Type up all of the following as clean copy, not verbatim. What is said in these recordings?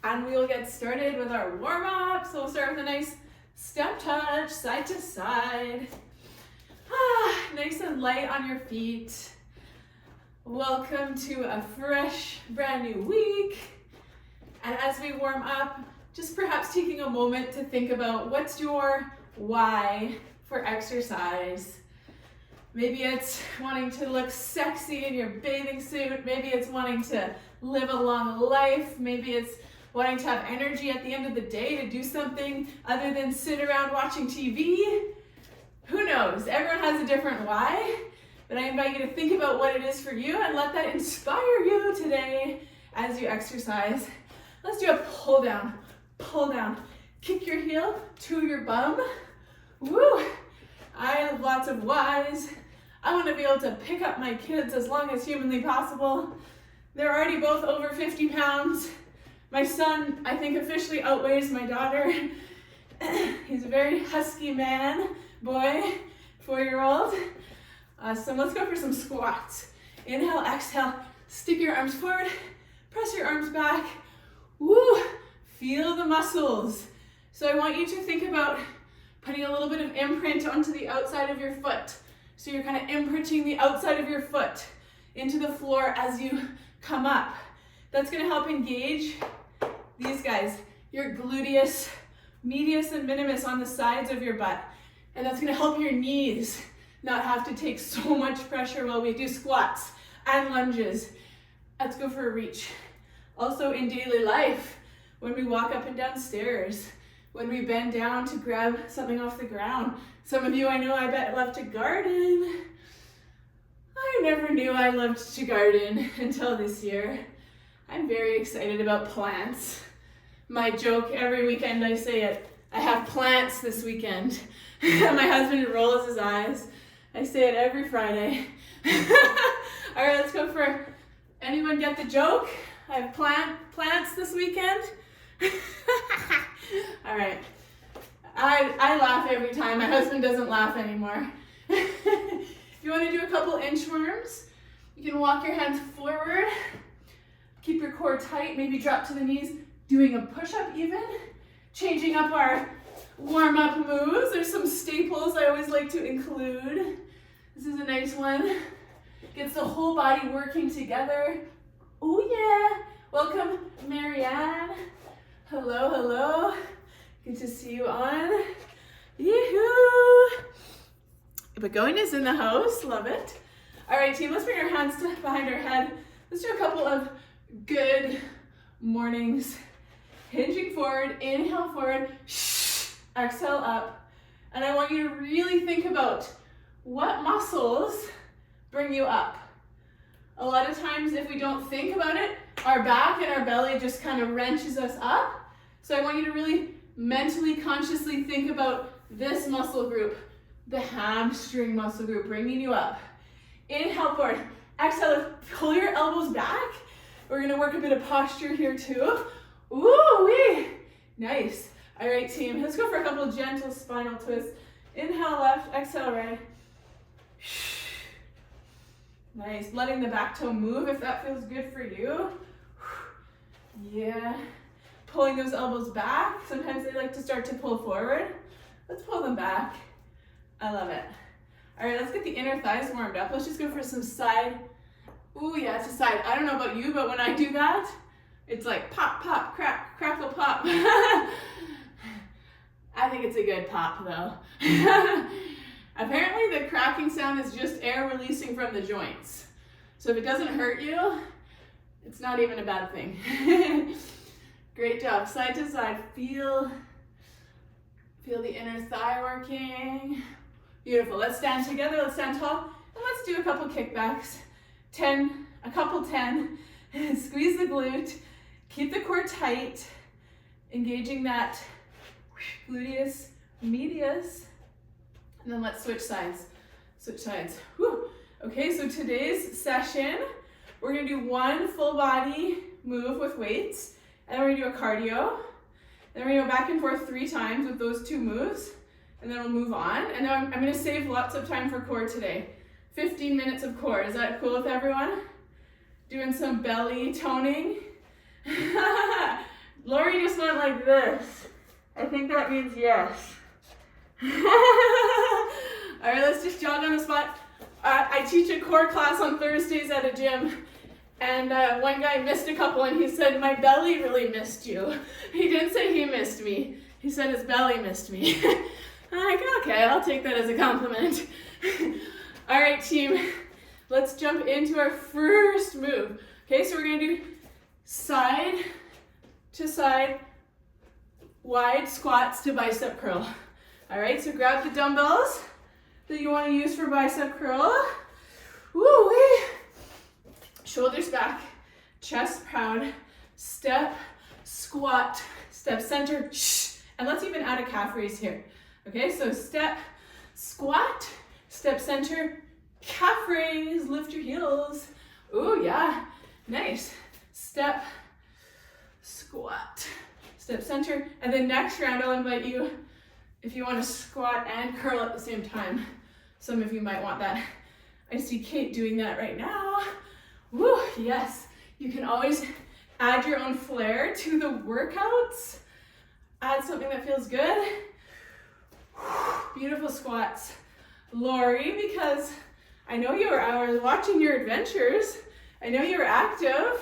and we'll get started with our warm-up. So we'll start with a nice step touch, side to side. Nice and light on your feet. Welcome to a fresh, brand new week. And as we warm up, just perhaps taking a moment to think about what's your why for exercise. Maybe it's wanting to look sexy in your bathing suit. Maybe it's wanting to live a long life. Maybe it's wanting to have energy at the end of the day to do something other than sit around watching TV. Who knows? Everyone has a different why, but I invite you to think about what it is for you and let that inspire you today as you exercise. Let's do a pull down, kick your heel to your bum. Woo! I have lots of whys. I want to be able to pick up my kids as long as humanly possible. They're already both over 50 pounds. My son, I think, officially outweighs my daughter. He's a very husky boy, 4-year-old. So let's go for some squats. Inhale, exhale, stick your arms forward, press your arms back. Woo! Feel the muscles. So I want you to think about putting a little bit of imprint onto the outside of your foot. So you're kind of imprinting the outside of your foot into the floor as you come up. That's going to help engage these guys, your gluteus, medius, and minimus on the sides of your butt. And that's going to help your knees not have to take so much pressure while we do squats and lunges. Let's go for a reach. Also in daily life, when we walk up and down stairs, when we bend down to grab something off the ground. Some of you I know I bet love to garden. I never knew I loved to garden until this year. I'm very excited about plants. My joke every weekend I say it, I have plants this weekend. My husband rolls his eyes. I say it every Friday. All right, let's go for, anyone get the joke? I have plants this weekend. All right, I laugh every time. My husband doesn't laugh anymore. If you want to do a couple inchworms, you can walk your hands forward, keep your core tight, maybe drop to the knees, doing a push-up even, changing up our warm-up moves. There's some staples I always like to include. This is a nice one. Gets the whole body working together. Oh yeah, welcome Marianne. Hello, hello. Good to see you on. Yoo-hoo! Begonia in the house, love it. All right, team, let's bring our hands behind our head. Let's do a couple of good mornings. Hinging forward, inhale forward, exhale up. And I want you to really think about what muscles bring you up. A lot of times if we don't think about it, our back and our belly just kind of wrenches us up. So I want you to really mentally, consciously think about this muscle group, the hamstring muscle group, bringing you up. Inhale forward, exhale, pull your elbows back. We're gonna work a bit of posture here too. Ooh-wee, nice. All right, team, let's go for a couple of gentle spinal twists. Inhale left, exhale right. Nice, letting the back toe move if that feels good for you. Yeah. Pulling those elbows back. Sometimes they like to start to pull forward. Let's pull them back. I love it. All right, let's get the inner thighs warmed up. Let's just go for some side. Ooh, yeah, it's a side. I don't know about you, but when I do that, it's like pop, pop, crack, crackle, pop. I think it's a good pop though. Apparently the cracking sound is just air releasing from the joints. So if it doesn't hurt you, it's not even a bad thing. Great job, side to side. Feel the inner thigh working. Beautiful, let's stand together, let's stand tall, and let's do a couple kickbacks. 10, squeeze the glute, keep the core tight, engaging that gluteus medius, and then let's switch sides. Whew. Okay, so today's session, we're gonna do one full body move with weights, and then we're gonna do a cardio. Then we're gonna go back and forth 3 times with those 2 moves, and then we'll move on. And then I'm gonna save lots of time for core today. 15 minutes of core, is that cool with everyone? Doing some belly toning. Laura like this, I think that means yes. All right, let's just jog on the spot. I teach a core class on Thursdays at a gym, and one guy missed a couple, and he said, my belly really missed you. He didn't say he missed me. He said his belly missed me. I'm like, okay, I'll take that as a compliment. All right, team, let's jump into our first move. Okay, so we're gonna do side to side, wide squats to bicep curl. All right, so grab the dumbbells that you want to use for bicep curl. Woo-wee. Shoulders back, chest proud, step, squat, step center, and let's even add a calf raise here. Okay, so step, squat, step center, calf raise, lift your heels. Ooh, yeah, nice. Step, squat, step center, and then next round I'll invite you if you want to squat and curl at the same time. Some of you might want that. I see Kate doing that right now. Woo, yes. You can always add your own flair to the workouts. Add something that feels good. Beautiful squats. Lori, because I know I was watching your adventures. I know you're active,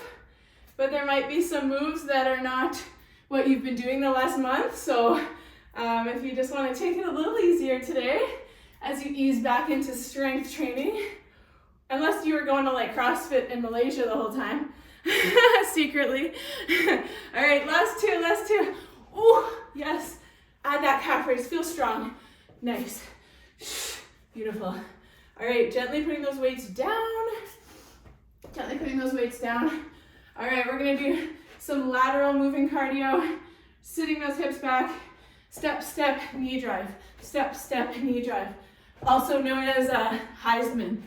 but there might be some moves that are not what you've been doing the last month. So if you just want to take it a little easier today as you ease back into strength training, unless you were going to like CrossFit in Malaysia the whole time, secretly. All right, last two. Ooh, yes. Add that calf raise, feel strong. Nice. Beautiful. All right, gently putting those weights down. All right, we're gonna do some lateral moving cardio, sitting those hips back, step, step, knee drive, step, step, knee drive. Also known as Heisman,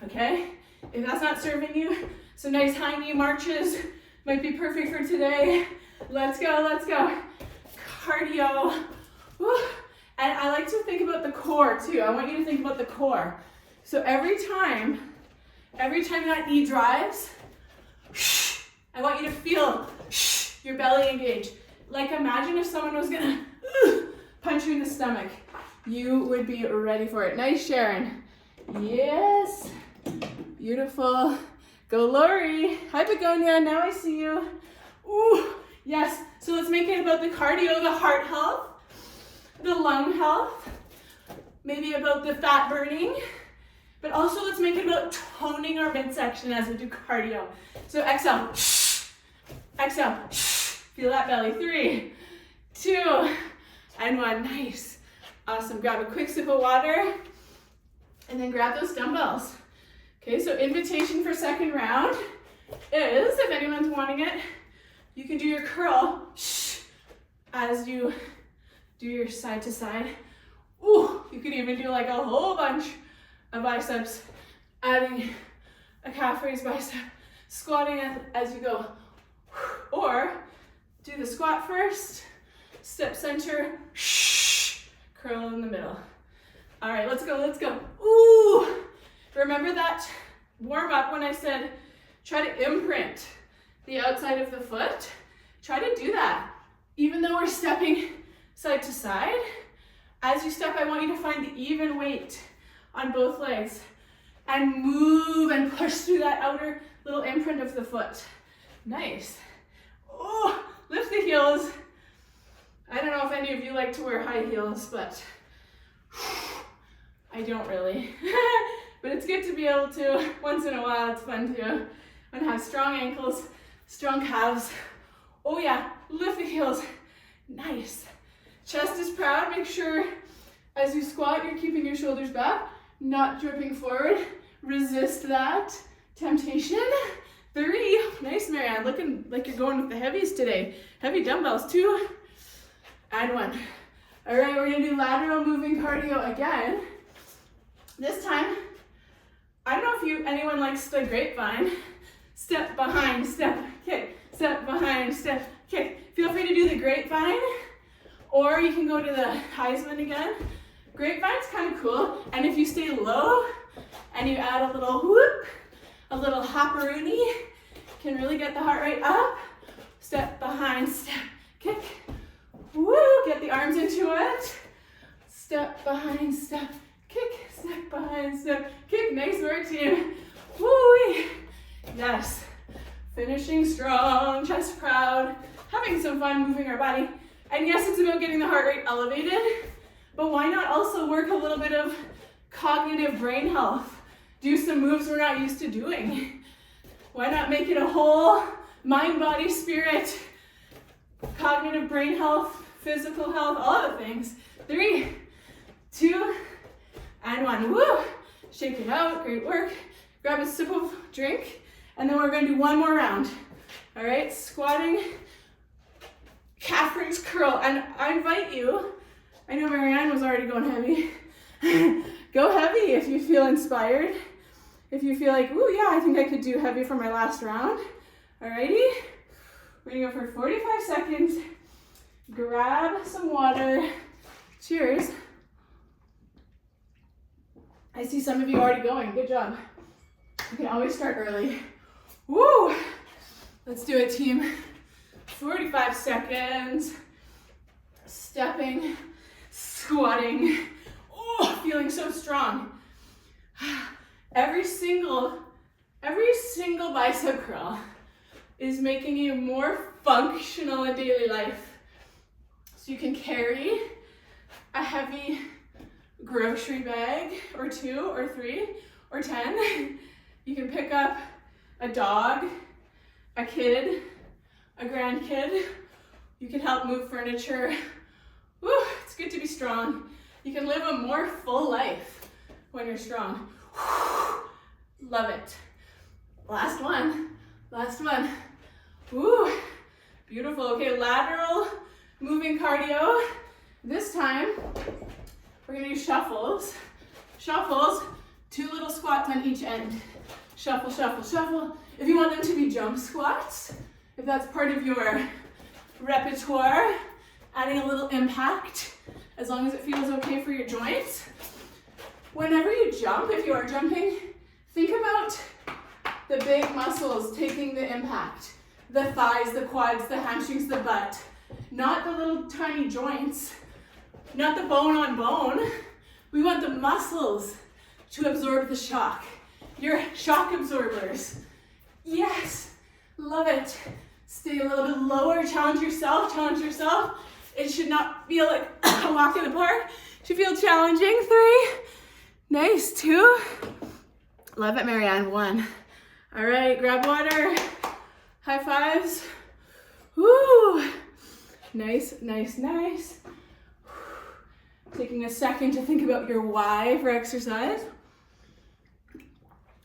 okay? If that's not serving you, some nice high knee marches might be perfect for today. Let's go. Cardio. Woo. And I like to think about the core too. I want you to think about the core. So every time that knee drives, I want you to feel your belly engage. Like imagine if someone was gonna punch you in the stomach. You would be ready for it. Nice, Sharon. Yes. Beautiful. Go, Lori. Hi, Begonia. Now I see you. Ooh, yes. So let's make it about the cardio, the heart health, the lung health, maybe about the fat burning, but also let's make it about toning our midsection as we do cardio. So exhale. Exhale. Feel that belly. 3, 2, and 1. Nice. Awesome. Grab a quick sip of water and then grab those dumbbells. Okay, so invitation for second round is, if anyone's wanting it, you can do your curl as you do your side to side. Ooh, you could even do like a whole bunch of biceps, adding a calf raise bicep, squatting as you go. Or do the squat first, step center, curl in the middle. All right, let's go. Ooh, remember that warm up when I said try to imprint the outside of the foot? Try to do that. Even though we're stepping side to side, as you step, I want you to find the even weight on both legs and move and push through that outer little imprint of the foot. Nice. Oh, lift the heels. I don't know if any of you like to wear high heels, but I don't really. But it's good to be able to, once in a while, it's fun to and have strong ankles, strong calves. Oh yeah, lift the heels. Nice. Chest is proud. Make sure as you squat, you're keeping your shoulders back, not dripping forward. Resist that temptation. 3, nice, Marianne, looking like you're going with the heavies today. Heavy dumbbells. 2, and 1. All right, we're gonna do lateral moving cardio again. This time, I don't know if anyone likes the grapevine. Step behind, step, kick, step behind, step, kick. Feel free to do the grapevine, or you can go to the Heisman again. Grapevine's kind of cool, and if you stay low and you add a little whoop, a little hopperoonie, can really get the heart rate up. Step behind, step, kick. behind step, kick, step behind step, kick. Nice work, team. Woo-wee. Yes. Finishing strong, chest proud, having some fun moving our body. And yes, it's about getting the heart rate elevated, but why not also work a little bit of cognitive brain health? Do some moves we're not used to doing. Why not make it a whole mind, body, spirit, cognitive brain health, physical health, all the things. 3, 2, and 1. Woo! Shake it out, great work. Grab a sip of drink, and then we're gonna do one more round. All right, squatting, calf raise curl, and I invite you, I know Marianne was already going heavy. Go heavy if you feel inspired. If you feel like, ooh, yeah, I think I could do heavy for my last round. Alrighty, we're gonna go for 45 seconds. Grab some water. Cheers. I see some of you already going, good job. You can always start early. Woo! Let's do it, team. 45 seconds. Stepping, squatting. Oh, feeling so strong. Every single bicep curl is making you more functional in daily life. So you can carry a heavy grocery bag or 2 or 3 or 10. You can pick up a dog, a kid, a grandkid. You can help move furniture. Woo, it's good to be strong. You can live a more full life when you're strong. Love it. Last one. Woo, beautiful. Okay, lateral moving cardio. This time, we're gonna do shuffles. Shuffles, 2 little squats on each end. Shuffle, shuffle, shuffle. If you want them to be jump squats, if that's part of your repertoire, adding a little impact, as long as it feels okay for your joints. Whenever you jump, if you are jumping, think about the big muscles taking the impact. The thighs, the quads, the hamstrings, the butt. Not the little tiny joints, not the bone on bone. We want the muscles to absorb the shock. Your shock absorbers. Yes, love it. Stay a little bit lower, challenge yourself. It should not feel like a walk in the park. It should feel challenging. 3, nice, 2. Love it, Marianne, 1. All right, grab water, high fives. Woo, nice. Taking a second to think about your why for exercise.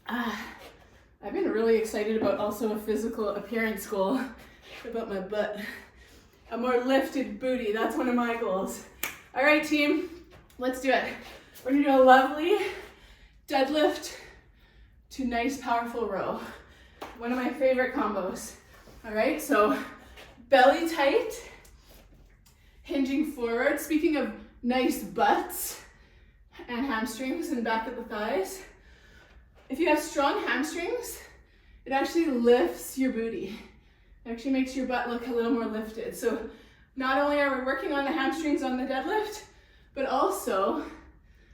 I've been really excited about also a physical appearance goal, about my butt. A more lifted booty, that's one of my goals. All right, team, let's do it. We're gonna do a lovely deadlift to nice, powerful row. One of my favorite combos. All right, so belly tight, hinging forward. Speaking of nice butts and hamstrings and back of the thighs, if you have strong hamstrings, it actually lifts your booty. It actually makes your butt look a little more lifted. So not only are we working on the hamstrings on the deadlift, but also,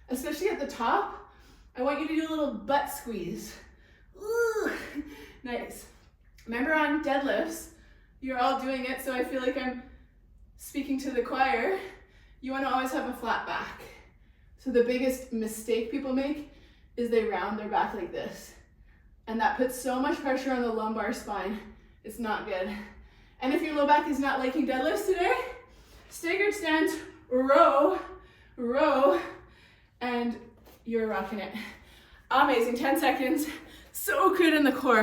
especially at the top, I want you to do a little butt squeeze. Ooh, nice. Remember on deadlifts, you're all doing it, so I feel like I'm speaking to the choir. You want to always have a flat back. So the biggest mistake people make is they round their back like this. And that puts so much pressure on the lumbar spine. It's not good. And if your low back is not liking deadlifts today, staggered stance, row, and you're rocking it. Amazing, 10 seconds. So good in the core.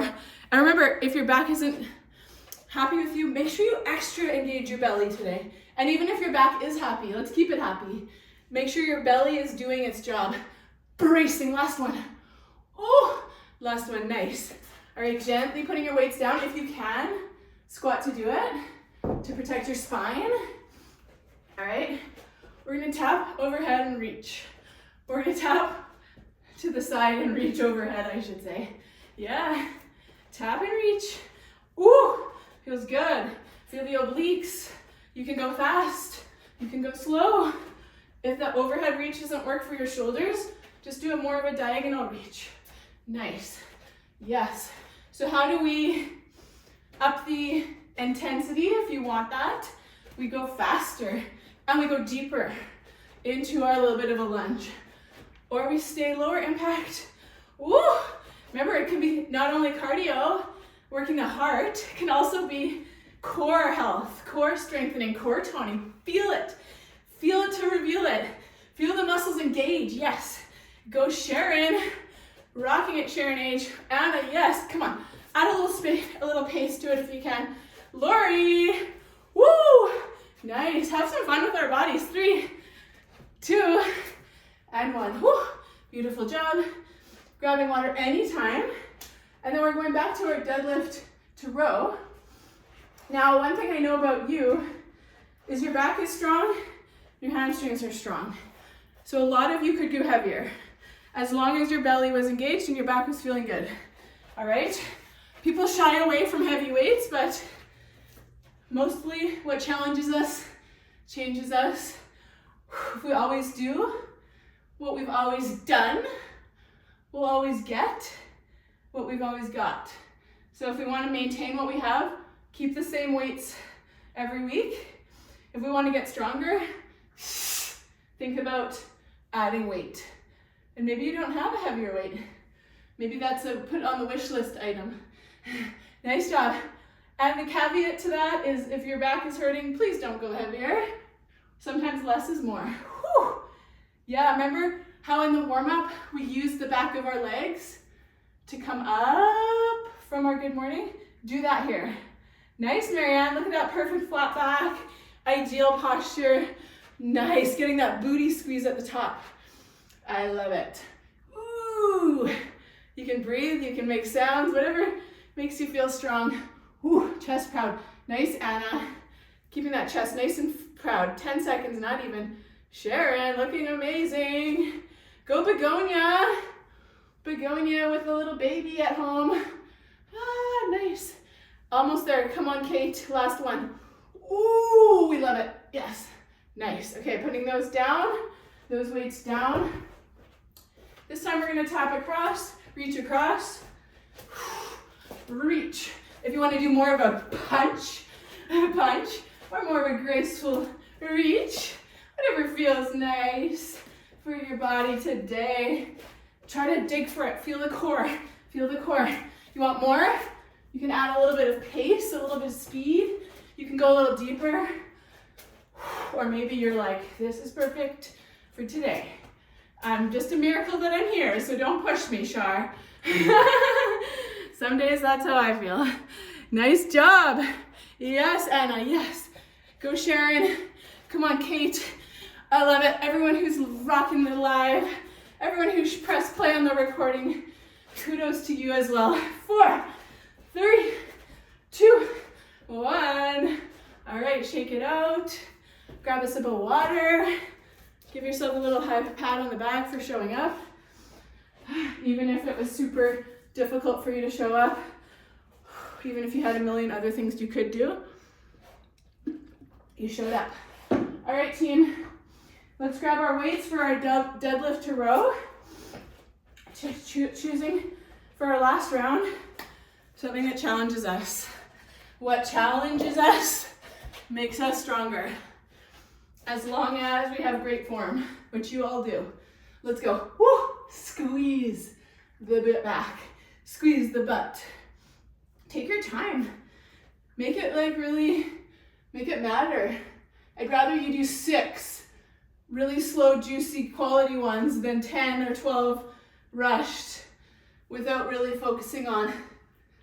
And remember, if your back isn't happy with you, make sure you extra engage your belly today. And even if your back is happy, let's keep it happy. Make sure your belly is doing its job. Bracing, last one. Oh, last one, nice. All right, gently putting your weights down. If you can, squat to do it, to protect your spine. All right, we're gonna tap overhead and reach. We're gonna tap to the side and reach overhead, I should say. Yeah, tap and reach. Ooh, feels good. Feel the obliques. You can go fast, you can go slow. If the overhead reach doesn't work for your shoulders, just do a more of a diagonal reach. Nice. Yes. So how do we up the intensity if you want that? We go faster and we go deeper into our little bit of a lunge. Or we stay lower impact. Woo! Remember, it can be not only cardio, working the heart, it can also be core health, core strengthening, core toning. Feel it. Feel it to reveal it. Feel the muscles engage. Yes. Go Sharon. Rocking it, Sharon H. Anna, yes. Come on. Add a little space, a little pace to it if you can. Lori. Woo! Nice. Have some fun with our bodies. 3, 2, and 1. Woo! Beautiful job. Grabbing water anytime. And then we're going back to our deadlift to row. Now, one thing I know about you is your back is strong, your hamstrings are strong. So a lot of you could go heavier, as long as your belly was engaged and your back was feeling good. All right? People shy away from heavy weights, but mostly what challenges us changes us. If we always do what we've always done, we'll always get what we've always got. So if we want to maintain what we have, keep the same weights every week. If we want to get stronger, think about adding weight. And maybe you don't have a heavier weight. Maybe that's a put on the wish list item. Nice job. And the caveat to that is if your back is hurting, please don't go heavier. Sometimes less is more. Whew. Yeah, remember how in the warm-up we use the back of our legs to come up from our good morning? Do that here. Nice, Marianne. Look at that perfect flat back. Ideal posture. Nice. Getting that booty squeeze at the top. I love it. Ooh. You can breathe. You can make sounds. Whatever makes you feel strong. Ooh. Chest proud. Nice, Anna. Keeping that chest nice and proud. 10 seconds, not even. Sharon, looking amazing. Go Begonia. Begonia with a little baby at home. Ah, nice. Almost there. Come on, Kate. Last one. Ooh, we love it. Yes. Nice. Okay, putting those down, those weights down. This time we're going to tap across, reach across, reach. If you want to do more of a punch, or more of a graceful reach, whatever feels nice for your body today. Try to dig for it. Feel the core. Feel the core. You want more? You can add a little bit of pace, a little bit of speed. You can go a little deeper. Or maybe you're like, this is perfect for today. I'm just a miracle that I'm here, so don't push me, Shar. Some days that's how I feel. Nice job. Yes, Anna, yes. Go Sharon. Come on, Kate. I love it. Everyone who's rocking the live, everyone who pressed play on the recording, kudos to you as well. 4, 3, 2, 1. All right, shake it out. Grab a sip of water. Give yourself a little high pat on the back for showing up. Even if it was super difficult for you to show up, even if you had a million other things you could do, you showed up. All right, team. Let's grab our weights for our deadlift to row. Choosing for our last round something that challenges us. What challenges us makes us stronger. As long as we have great form, which you all do. Let's go. Woo! Squeeze the bit back. Squeeze the butt. Take your time. Make it really, make it matter. I'd rather you do 6 really slow, juicy, quality ones than 10 or 12 rushed without really focusing on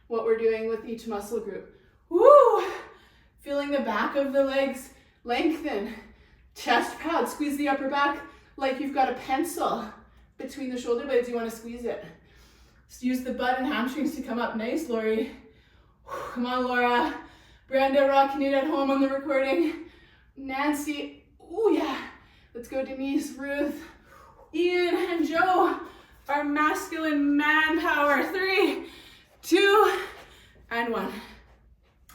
what we're doing with each muscle group. Woo! Feeling the back of the legs lengthen. Chest proud. Squeeze the upper back like you've got a pencil between the shoulder blades. You want to squeeze it. Just use the butt and hamstrings to come up. Nice, Lori. Come on, Laura. Brenda rocking it at home on the recording. Nancy. Oh, yeah. Let's go, Denise, Ruth, Ian, and Joe. Our masculine manpower. 3, 2, and 1.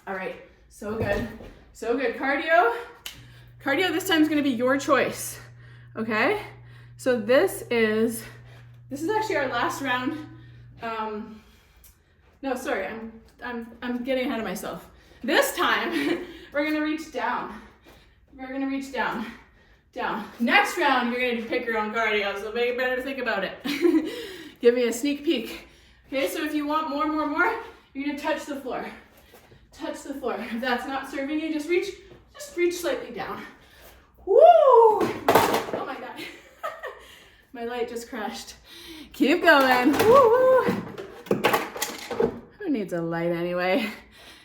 All right. So good. So good. Cardio. Cardio this time is going to be your choice. Okay? So this is actually our last round. No, sorry, I'm getting ahead of myself. This time, we're gonna reach down. We're gonna reach down, down. Next round, you're gonna pick your own cardio, so you better think about it. Give me a sneak peek. Okay, so if you want more, you're gonna touch the floor. Touch the floor. If that's not serving you, just reach slightly down. Woo! Oh my God. My light just crashed. Keep going. Woo! Who needs a light anyway?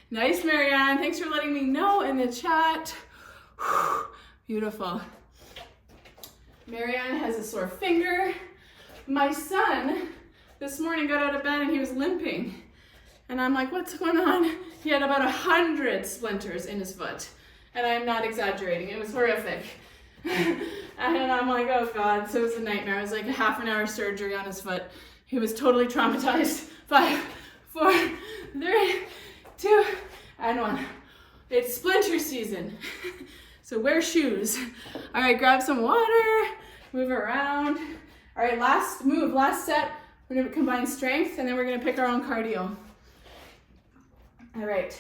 Nice, Marianne. Thanks for letting me know in the chat. Beautiful. Marianne has a sore finger. My son this morning got out of bed and he was limping. And I'm like, what's going on? He had about 100 splinters in his foot. And I'm not exaggerating, it was horrific. And I'm like, oh God, so it was a nightmare. It was like a half an hour surgery on his foot. He was totally traumatized. 5, 4, 3, 2, and 1. It's splinter season. So wear shoes. All right, grab some water, move around. All right, last move, last set. We're gonna combine strength and then we're gonna pick our own cardio. All right.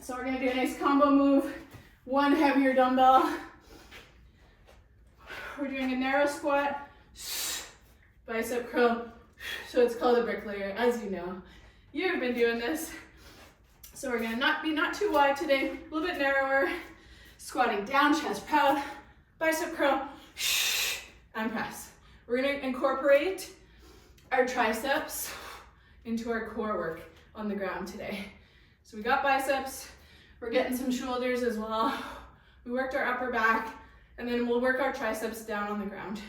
So we're gonna do a nice combo move. One heavier dumbbell. We're doing a narrow squat, bicep curl. So it's called a bricklayer, as you know. You've been doing this. So we're gonna not too wide today, a little bit narrower. Squatting down, chest proud, bicep curl, and press. We're gonna incorporate our triceps into our core work on the ground today. So we got biceps, we're getting some shoulders as well. We worked our upper back, and then we'll work our triceps down on the ground.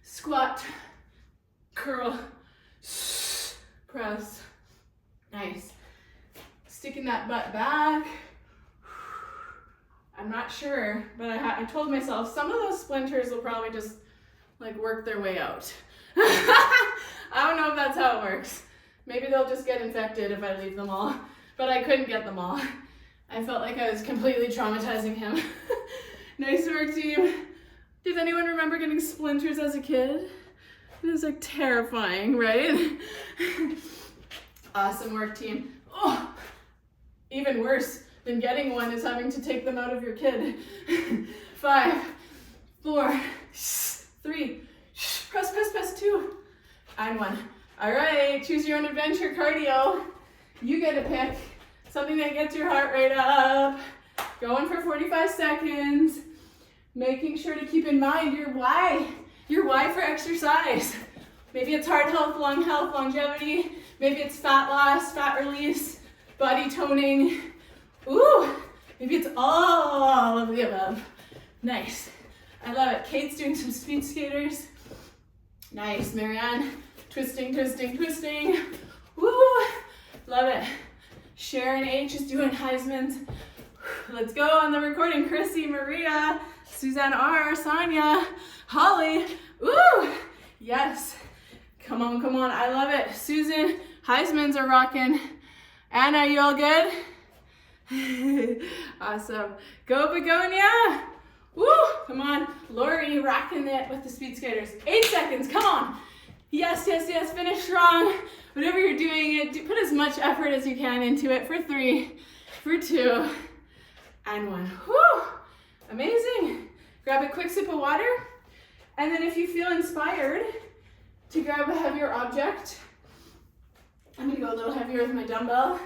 Squat, curl, press. Nice. Sticking that butt back. I'm not sure, but I told myself some of those splinters will probably just like work their way out. I don't know if that's how it works. Maybe they'll just get infected if I leave them all, but I couldn't get them all. I felt like I was completely traumatizing him. Nice work, team. Does anyone remember getting splinters as a kid? It was like terrifying, right? Awesome work, team. Oh, even worse than getting one is having to take them out of your kid. 5, 4, 3, press, 2, and 1. All right, choose your own adventure cardio. You get to pick something that gets your heart rate up. Going for 45 seconds. Making sure to keep in mind your why for exercise. Maybe it's heart health, lung health, longevity. Maybe it's fat loss, fat release, body toning. Ooh, maybe it's all of the above. Nice. I love it. Kate's doing some speed skaters. Nice, Marianne. Twisting. Woo! Love it. Sharon H is doing Heisman's. Let's go on the recording. Chrissy, Maria, Suzanne R, Sonia, Holly. Ooh! Yes. Come on. I love it. Susan, Heisman's are rocking. Anna, you all good? Awesome. Go Begonia. Woo! Come on. Lori, rocking it with the speed skaters. 8 seconds. Come on. Yes. Finish strong. Whatever you're doing, put as much effort as you can into it for 3, for 2, and 1. Woo! Amazing. Grab a quick sip of water. And then if you feel inspired to grab a heavier object, I'm gonna go a little heavier with my dumbbell.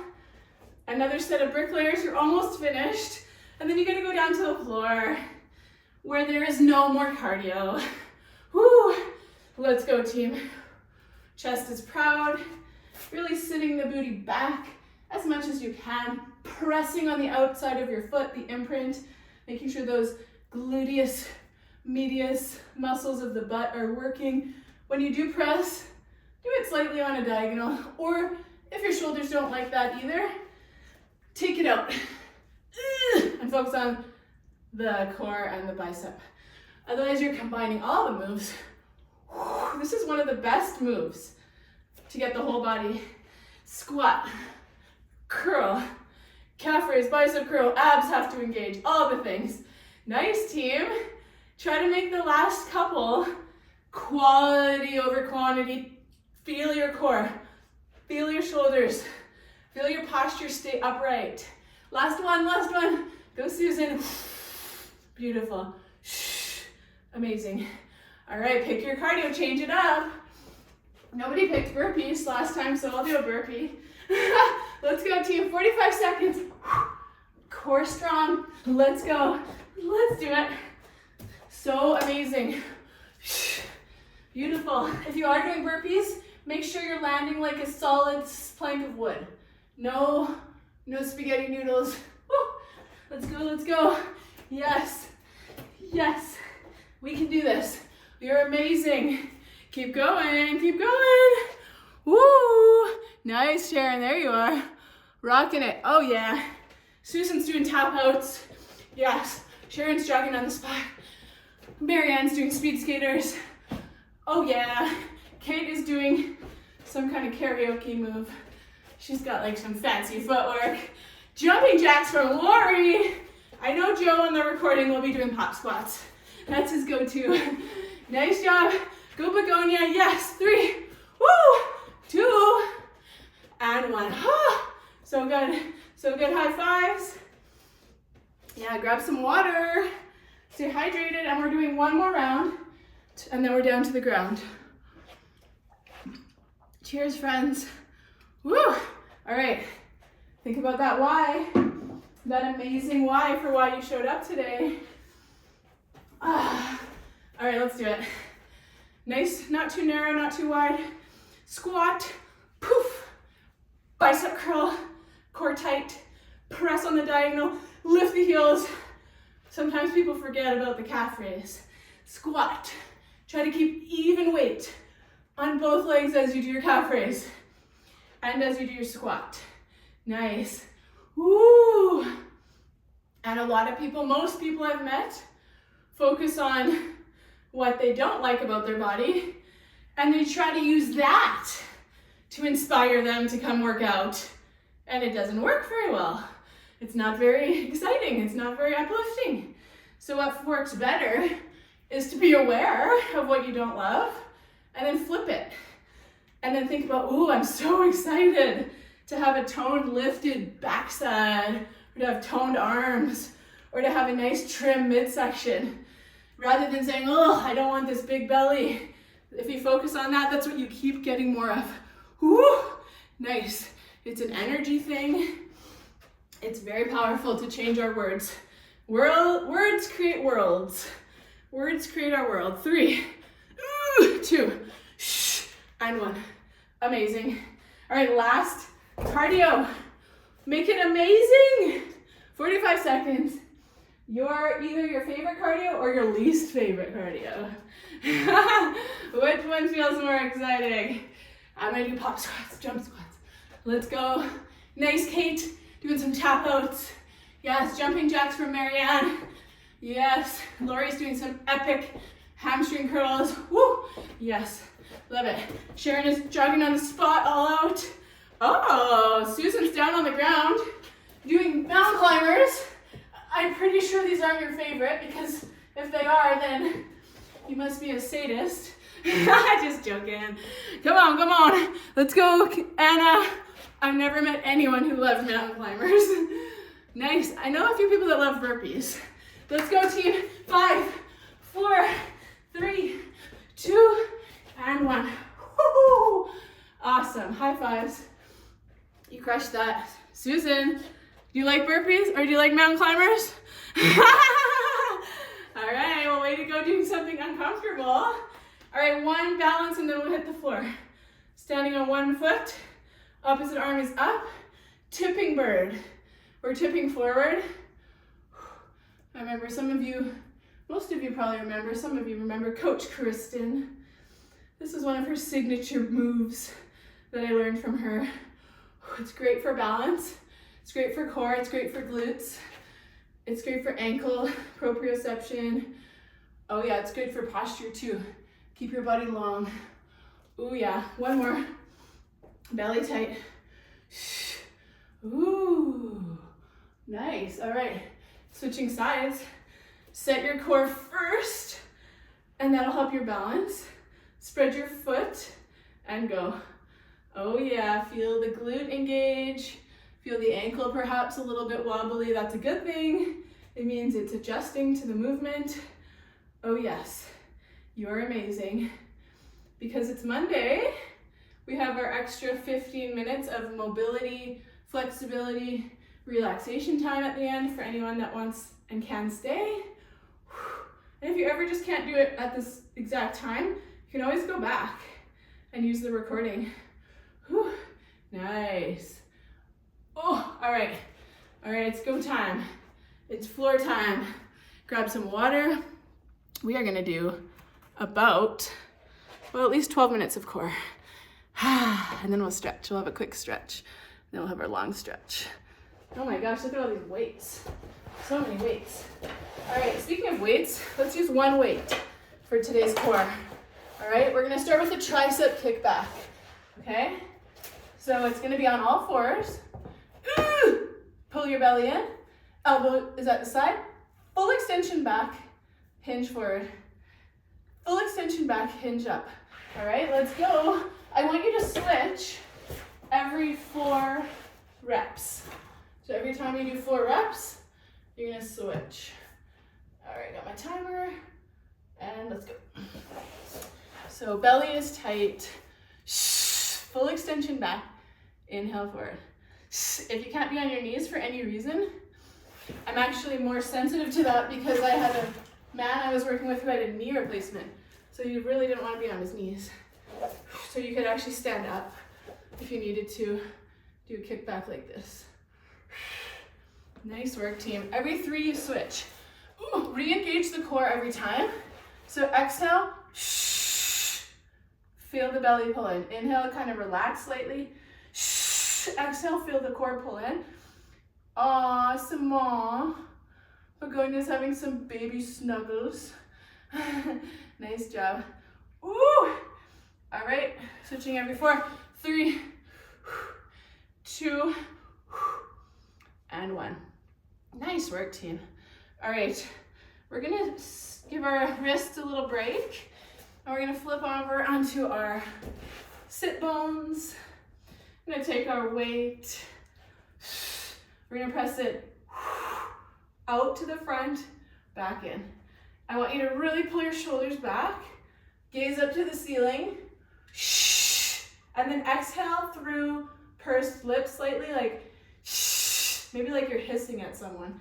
Another set of bricklayers, you're almost finished. And then you're gonna go down to the floor where there is no more cardio. Woo! Let's go, team. Chest is proud. Really sitting the booty back as much as you can. Pressing on the outside of your foot, the imprint. Making sure those gluteus medius muscles of the butt are working. When you do press, do it slightly on a diagonal. Or if your shoulders don't like that either, take it out. And focus on the core and the bicep. Otherwise, you're combining all the moves. This is one of the best moves to get the whole body. Squat, curl, calf raise, bicep curl, abs have to engage, all the things. Nice, team. Try to make the last couple quality over quantity. Feel your core, feel your shoulders, feel your posture stay upright. Last one, go Susan. Beautiful, amazing. All right, pick your cardio, change it up. Nobody picked burpees last time, so I'll do a burpee. Let's go team, 45 seconds. Core strong, let's go. Let's do it. So amazing. Beautiful. If you are doing burpees, make sure you're landing like a solid plank of wood. No spaghetti noodles. Woo. Let's go. Yes, we can do this. You're amazing. Keep going. Woo, nice, Sharon, there you are. Rocking it, oh yeah. Susan's doing tap outs. Yes, Sharon's jogging on the spot. Marianne's doing speed skaters. Oh yeah, Kate is doing some kind of karaoke move. She's got like some fancy footwork. Jumping jacks from Lori. I know Joe on the recording will be doing pop squats. That's his go-to. Nice job. Go Begonia. Yes. 3. Woo. 2. And 1. So good. High fives. Yeah, grab some water. Stay hydrated. And we're doing one more round. And then we're down to the ground. Cheers, friends. Woo. All right. Think about that why. That amazing why for why you showed up today. All right, let's do it. Nice, not too narrow, not too wide. Squat, poof. Bicep curl, core tight. Press on the diagonal, lift the heels. Sometimes people forget about the calf raise. Squat. Try to keep even weight on both legs as you do your calf raise and as you do your squat. Nice. Woo! And a lot of people, most people I've met, focus on what they don't like about their body, and they try to use that to inspire them to come work out, and it doesn't work very well. It's not very exciting, it's not very uplifting. So what works better is to be aware of what you don't love, and then flip it. And then think about, ooh, I'm so excited to have a toned, lifted backside, or to have toned arms, or to have a nice trim midsection. Rather than saying, oh, I don't want this big belly. If you focus on that, that's what you keep getting more of. Woo! Nice. It's an energy thing. It's very powerful to change our words. Words create worlds. Words create our world. 3, 2, and 1. Amazing. All right, last cardio. Make it amazing. 45 seconds. Either your favorite cardio or your least favorite cardio. Which one feels more exciting? I'm gonna do pop squats, jump squats. Let's go. Nice, Kate. Doing some tap outs. Yes, jumping jacks for Marianne. Yes, Lori's doing some epic hamstring curls. Woo! Yes, love it. Sharon is jogging on the spot all out. Oh, Susan's down on the ground doing mountain climbers. I'm pretty sure these aren't your favorite, because if they are, then you must be a sadist. Just joking. Come on. Let's go, Anna. I've never met anyone who loves mountain climbers. Nice. I know a few people that love burpees. Let's go, team. 5, 4, 3, 2, and 1. Woo-hoo. Awesome. High fives. You crushed that. Susan, do you like burpees or do you like mountain climbers? All right, well, way to go doing something uncomfortable. All right, one balance and then we'll hit the floor. Standing on one foot, opposite arm is up, tipping bird. We're tipping forward. I remember most of you probably remember, some of you remember Coach Kristen. This is one of her signature moves that I learned from her. It's great for balance. It's great for core. It's great for glutes. It's great for ankle proprioception. Oh yeah, it's good for posture too. Keep your body long. Oh yeah, one more. Belly tight. Ooh, nice. All right, switching sides. Set your core first, and that'll help your balance. Spread your foot and go. Oh yeah, feel the glute engage. Feel the ankle perhaps a little bit wobbly. That's a good thing. It means it's adjusting to the movement. Oh yes, you're amazing. Because it's Monday, we have our extra 15 minutes of mobility, flexibility, relaxation time at the end for anyone that wants and can stay. And if you ever just can't do it at this exact time, you can always go back and use the recording. Whew. Nice. Oh, all right, it's go time. It's floor time. Grab some water. We are gonna do about, well, at least 12 minutes of core. And then we'll stretch. We'll have a quick stretch. Then we'll have our long stretch. Oh my gosh, look at all these weights. So many weights. All right, speaking of weights, let's use one weight for today's core. All right, we're gonna start with a tricep kickback, okay? So it's gonna be on all fours. Pull your belly in. Elbow is at the side. Full extension back, hinge forward. Full extension back, hinge up. All right, let's go. I want you to switch every 4 reps. So every time you do 4 reps, you're gonna switch. All right, got my timer, and let's go. So belly is tight. Full extension back, inhale forward. If you can't be on your knees for any reason, I'm actually more sensitive to that because I had a man I was working with who had a knee replacement. So you really didn't want to be on his knees. So you could actually stand up if you needed to do a kickback like this. Nice work, team. Every 3 you switch. Ooh, re-engage the core every time. So exhale, feel the belly pull in. Inhale, kind of relax slightly. Exhale, feel the core pull in. Some more. Begonia's having some baby snuggles. Nice job. Ooh. All right, switching every 4, 3, 2, and 1. Nice work, team. All right, we're gonna give our wrists a little break, and we're gonna flip over onto our sit bones. I'm gonna take our weight. We're gonna press it out to the front, back in. I want you to really pull your shoulders back, gaze up to the ceiling, and then exhale through pursed lips slightly, like maybe like you're hissing at someone.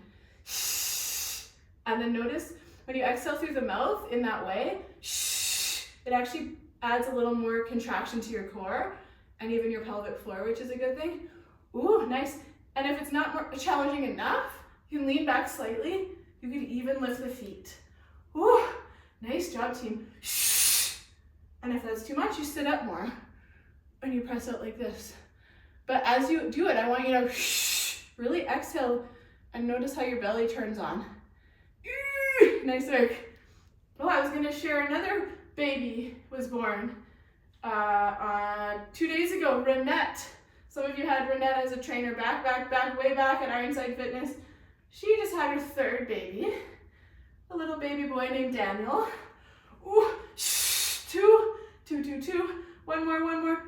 And then notice when you exhale through the mouth in that way, it actually adds a little more contraction to your core and even your pelvic floor, which is a good thing. Ooh, nice. And if it's not more challenging enough, you can lean back slightly. You can even lift the feet. Ooh, nice job, team. And if that's too much, you sit up more and you press out like this. But as you do it, I want you to really exhale and notice how your belly turns on. Nice work. Oh, I was gonna share another baby was born 2 days ago, Renette. Some of you had Renette as a trainer way back at Ironside Fitness. She just had her 3rd baby, a little baby boy named Daniel. Ooh, 2, 2, 2, 2. One more.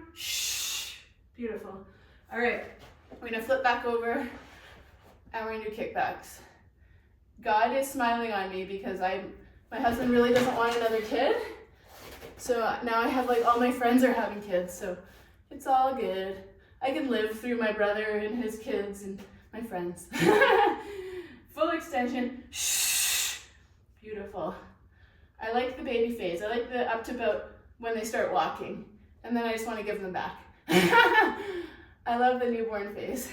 Beautiful. All right, we're gonna flip back over and we're gonna do kickbacks. God is smiling on me because my husband really doesn't want another kid. So now I have all my friends are having kids, so it's all good. I can live through my brother and his kids and my friends. Full extension. Beautiful. I like the baby phase. I like the up to about when they start walking. And then I just want to give them back. I love the newborn phase.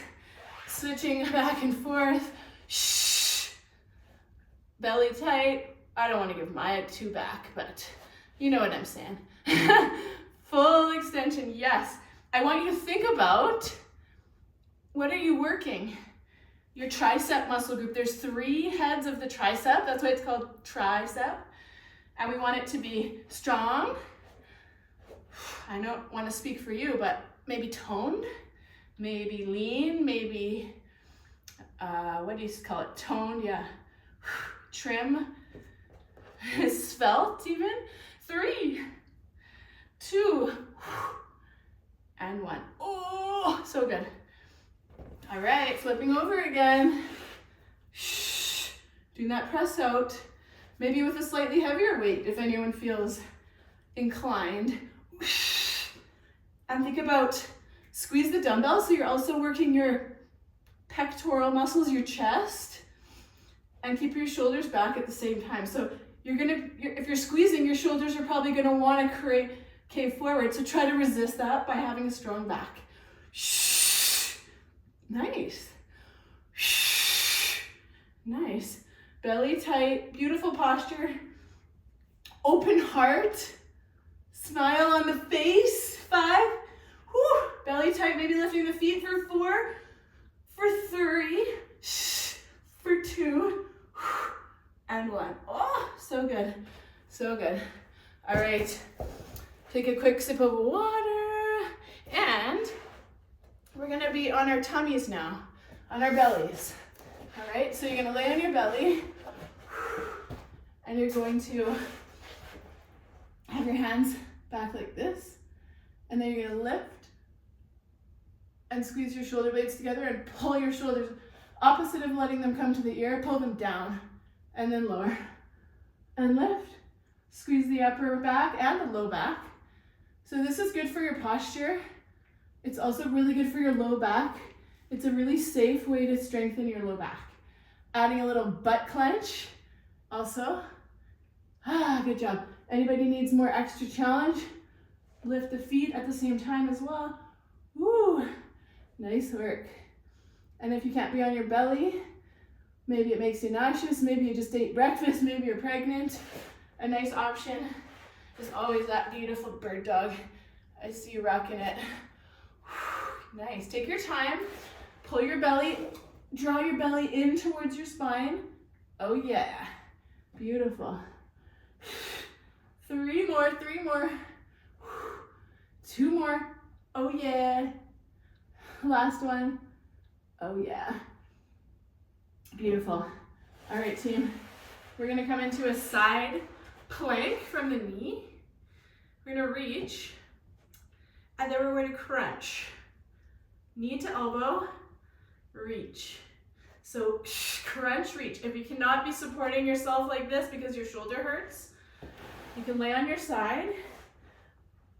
Switching back and forth. Belly tight. I don't want to give my 2 back, but you know what I'm saying. Full extension, yes. I want you to think about, what are you working? Your tricep muscle group. There's 3 heads of the tricep. That's why it's called tricep. And we want it to be strong. I don't want to speak for you, but maybe toned, maybe lean, maybe, what do you call it? Toned, yeah. trim, svelte even. 3, 2, and 1. Oh, so good. All right, flipping over again. Doing that press out, maybe with a slightly heavier weight if anyone feels inclined. And think about squeeze the dumbbell so you're also working your pectoral muscles, your chest, and keep your shoulders back at the same time. So if you're squeezing, your shoulders are probably gonna wanna cave forward. So try to resist that by having a strong back. Nice. Nice. Belly tight, beautiful posture. Open heart. Smile on the face. 5. Whew. Belly tight, maybe lifting the feet for 4, for 3, for 2, and 1. Oh, so good. So good. All right. Take a quick sip of water. And we're gonna be on our tummies now, on our bellies. All right, so you're gonna lay on your belly and you're going to have your hands back like this, and then you're gonna lift and squeeze your shoulder blades together and pull your shoulders, opposite of letting them come to the ear, pull them down and then lower and lift. Squeeze the upper back and the low back. So this is good for your posture. It's also really good for your low back. It's a really safe way to strengthen your low back. Adding a little butt clench also. Good job. Anybody needs more extra challenge? Lift the feet at the same time as well. Woo, nice work. And if you can't be on your belly, maybe it makes you nauseous, maybe you just ate breakfast, maybe you're pregnant, a nice option is always that beautiful bird dog. I see you rocking it. Nice, take your time, pull your belly, draw your belly in towards your spine. Oh yeah, beautiful. 3 more, 3 more. 2 more, oh yeah. Last one, oh yeah. Beautiful. All right, team, we're gonna come into a side plank from the knee. We're gonna reach, and then we're gonna crunch. Knee to elbow, reach. So crunch, reach. If you cannot be supporting yourself like this because your shoulder hurts, you can lay on your side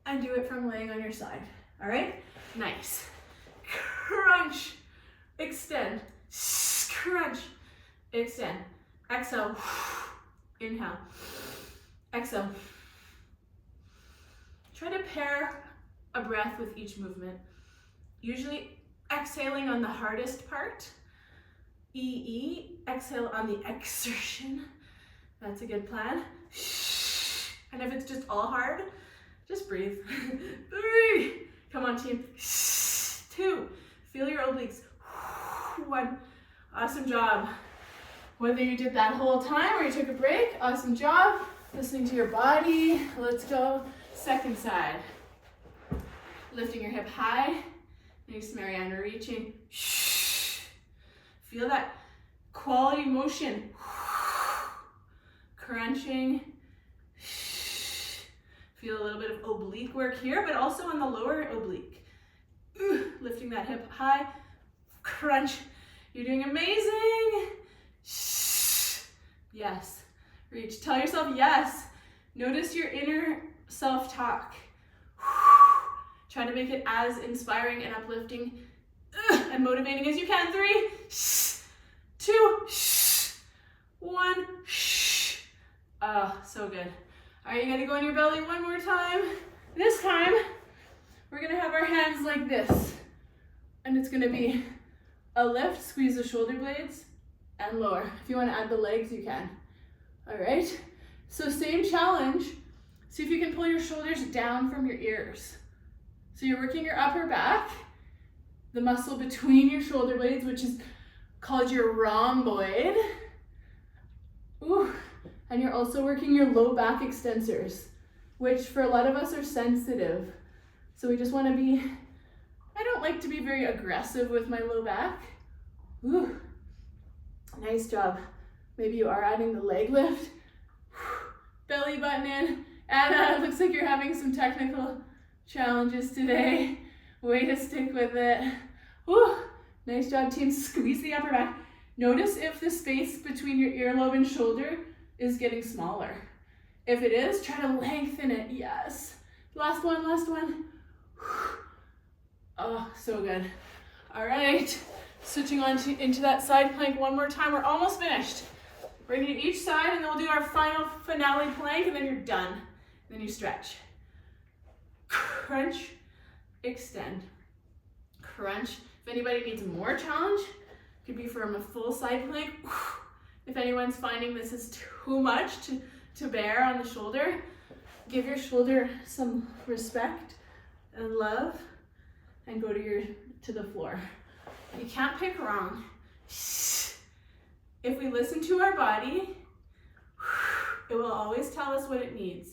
and do it from laying on your side. All right? Nice. Crunch, extend, crunch, extend. Exhale, inhale, exhale. Try to pair a breath with each movement. Usually exhaling on the hardest part. Exhale on the exertion. That's a good plan. And if it's just all hard, just breathe. 3, come on team. 2, feel your obliques. 1, awesome job. Whether you did that whole time or you took a break, awesome job. Listening to your body. Let's go. Second side. Lifting your hip high. Nice, Marianne, reaching. Feel that quality motion. Crunching. Feel a little bit of oblique work here, but also on the lower oblique. Lifting that hip high. Crunch. You're doing amazing. Yes. Reach. Tell yourself yes. Notice your inner self-talk. Try to make it as inspiring and uplifting and motivating as you can. 3, 2, 1. Oh, so good. All right, you gotta go on your belly one more time. This time, we're gonna have our hands like this. And it's gonna be a lift, squeeze the shoulder blades, and lower. If you wanna add the legs, you can. All right, so same challenge. See if you can pull your shoulders down from your ears. So you're working your upper back, the muscle between your shoulder blades, which is called your rhomboid. Ooh. And you're also working your low back extensors, which for a lot of us are sensitive. So we just want to be, I don't like to be very aggressive with my low back. Ooh. Nice job. Maybe you are adding the leg lift. Belly button in. Anna, it looks like you're having some technical challenges today. Way to stick with it. Whew. Nice job, team. Squeeze the upper back. Notice if the space between your earlobe and shoulder is getting smaller. If it is, try to lengthen it. Yes. Last one, last one. Oh, so good. All right. Switching on into that side plank one more time. We're almost finished. We're gonna do each side and then we'll do our final finale plank and then you're done. Then you stretch. Crunch, extend. Crunch. If anybody needs more challenge, could be from a full side plank. If anyone's finding this is too much to bear on the shoulder, give your shoulder some respect and love and go to the floor. You can't pick wrong. If we listen to our body, it will always tell us what it needs.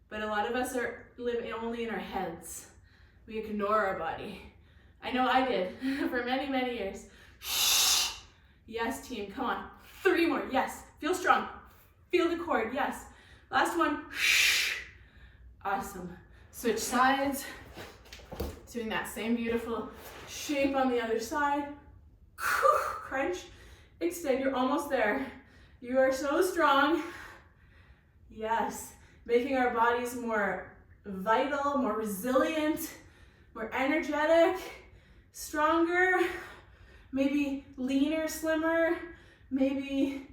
But a lot of us live only in our heads. We ignore our body. I know I did for many, many years. Yes, team, come on. 3 more, yes. Feel strong. Feel the cord, yes. Last one. Awesome. Switch sides. Doing that same beautiful shape on the other side. Crunch, extend, you're almost there. You are so strong. Yes, making our bodies more vital, more resilient, more energetic, stronger, maybe leaner, slimmer, maybe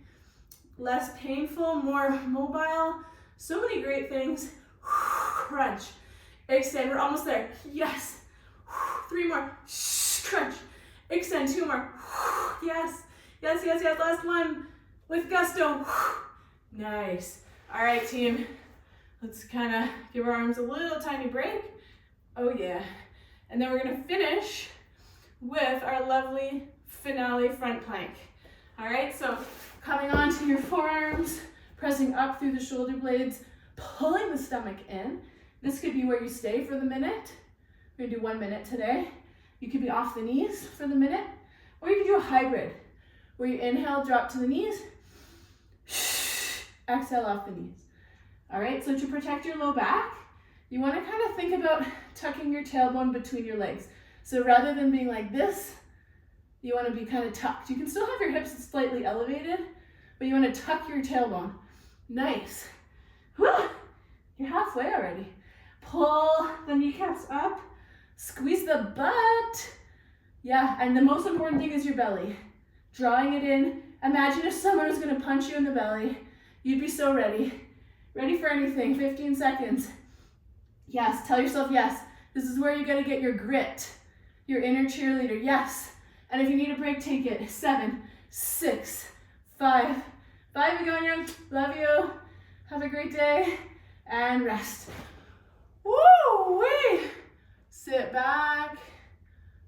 less painful, more mobile. So many great things. Crunch, extend, we're almost there. Yes. 3 more. Crunch. Extend. 2 more. Yes. Yes, yes, yes. Last one with gusto. Nice. All right, team. Let's kind of give our arms a little tiny break. Oh, yeah. And then we're going to finish with our lovely finale front plank. All right, so coming onto your forearms, pressing up through the shoulder blades, pulling the stomach in. This could be where you stay for the minute. We're gonna do 1 minute today. You could be off the knees for the minute, or you could do a hybrid, where you inhale, drop to the knees, exhale off the knees. All right, so to protect your low back, you wanna kind of think about tucking your tailbone between your legs. So rather than being like this, you wanna be kind of tucked. You can still have your hips slightly elevated, but you wanna tuck your tailbone. Nice. Whew. You're halfway already. Pull the kneecaps up. Squeeze the butt. Yeah, and the most important thing is your belly. Drawing it in. Imagine if someone was gonna punch you in the belly. You'd be so ready. Ready for anything, 15 seconds. Yes, tell yourself yes. This is where you gotta get your grit, your inner cheerleader, yes. And if you need a break, take it. 7, 6, 5. Bye, Begonia, love you. Have a great day, and rest. Woo-wee! Sit back,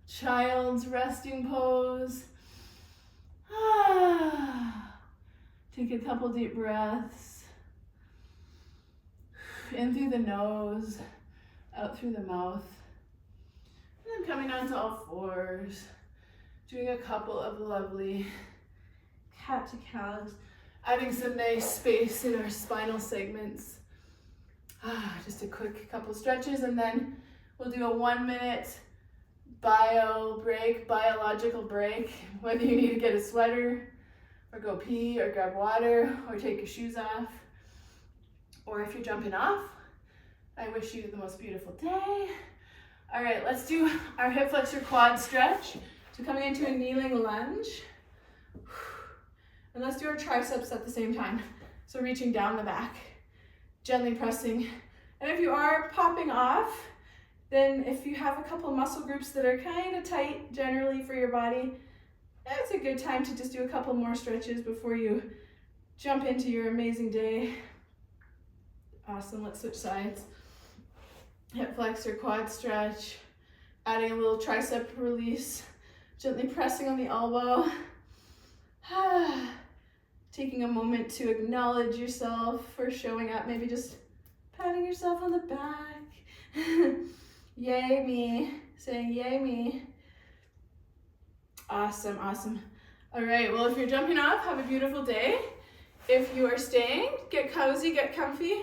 child's resting pose. Take a couple deep breaths. In through the nose, out through the mouth. And then coming onto all fours. Doing a couple of lovely cat to cows. Adding some nice space in our spinal segments. Just a quick couple stretches, and then we'll do a 1 minute biological break, whether you need to get a sweater or go pee or grab water or take your shoes off, or if you're jumping off, I wish you the most beautiful day. All right, let's do our hip flexor quad stretch. So coming into a kneeling lunge, and let's do our triceps at the same time. So reaching down the back, gently pressing. And if you are popping off, then if you have a couple muscle groups that are kind of tight generally for your body, it's a good time to just do a couple more stretches before you jump into your amazing day. Awesome, let's switch sides. Hip flexor quad stretch, adding a little tricep release, gently pressing on the elbow. Taking a moment to acknowledge yourself for showing up, maybe just patting yourself on the back. Yay me, saying yay me. Awesome, awesome. All right, well, if you're jumping off, have a beautiful day. If you are staying, get cozy, get comfy,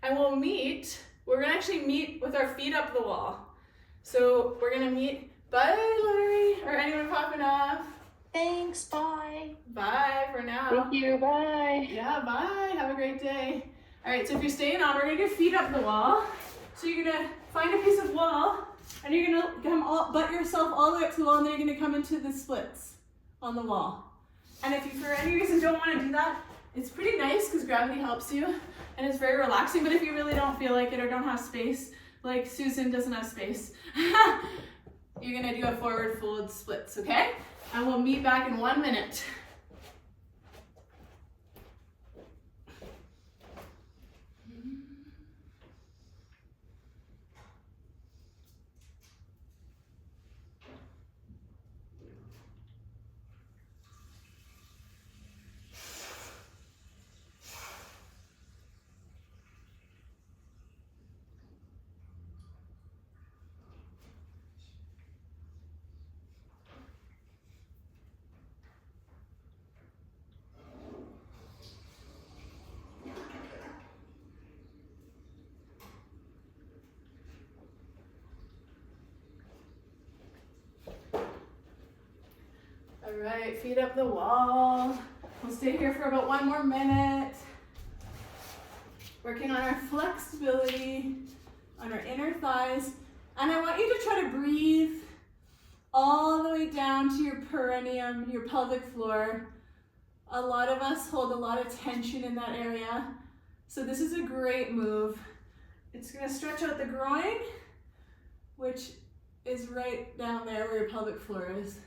and we're gonna actually meet with our feet up the wall. So we're gonna meet, bye Larry, or anyone popping off. Thanks, bye. Bye for now. Thank you, bye. Yeah, bye, have a great day. All right, so if you're staying on, we're gonna get feet up the wall. So you're gonna find a piece of wall, and you're gonna butt yourself all the way up to the wall, and then you're gonna come into the splits on the wall. And if you, for any reason, don't wanna do that, it's pretty nice because gravity helps you, and it's very relaxing, but if you really don't feel like it or don't have space, like Susan doesn't have space, you're gonna do a forward fold splits, okay? And we'll meet back in 1 minute. All right, feet up the wall. We'll stay here for about 1 more minute. Working on our flexibility, on our inner thighs. And I want you to try to breathe all the way down to your perineum, your pelvic floor. A lot of us hold a lot of tension in that area. So this is a great move. It's gonna stretch out the groin, which is right down there where your pelvic floor is.